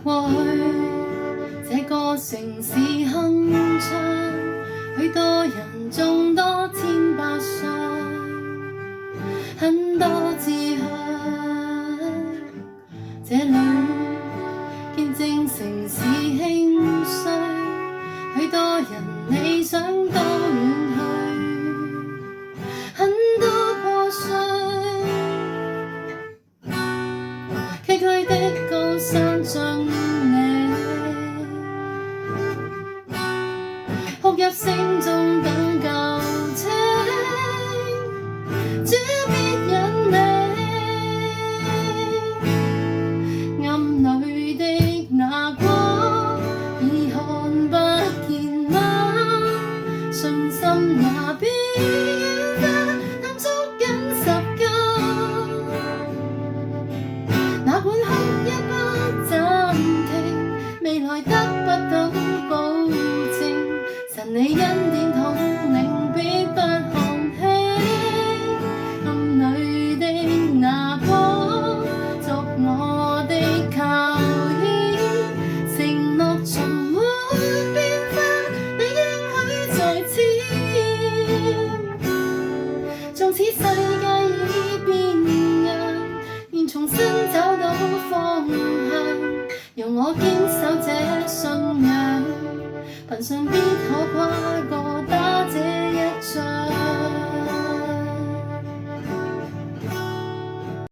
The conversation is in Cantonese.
過去這個城市鏗鏘，許多人眾多千百歲，很多志向。這裏見證城市興衰，許多人理想都遠去，很多破碎。崎嶇的高山峻嶺，哭泣聲中等救清，主別引領，暗裏的那光已看不見嗎？信心也變得探捉緊十架，哪管哭泣不暫停，未來得不到保證，神你恩典統領必不看輕，暗裏的那光作我的靠倚，承諾從沒變化，你應許在前，縱使世界已變樣，願重新找到方向，讓我堅守這信仰，憑信必可跨過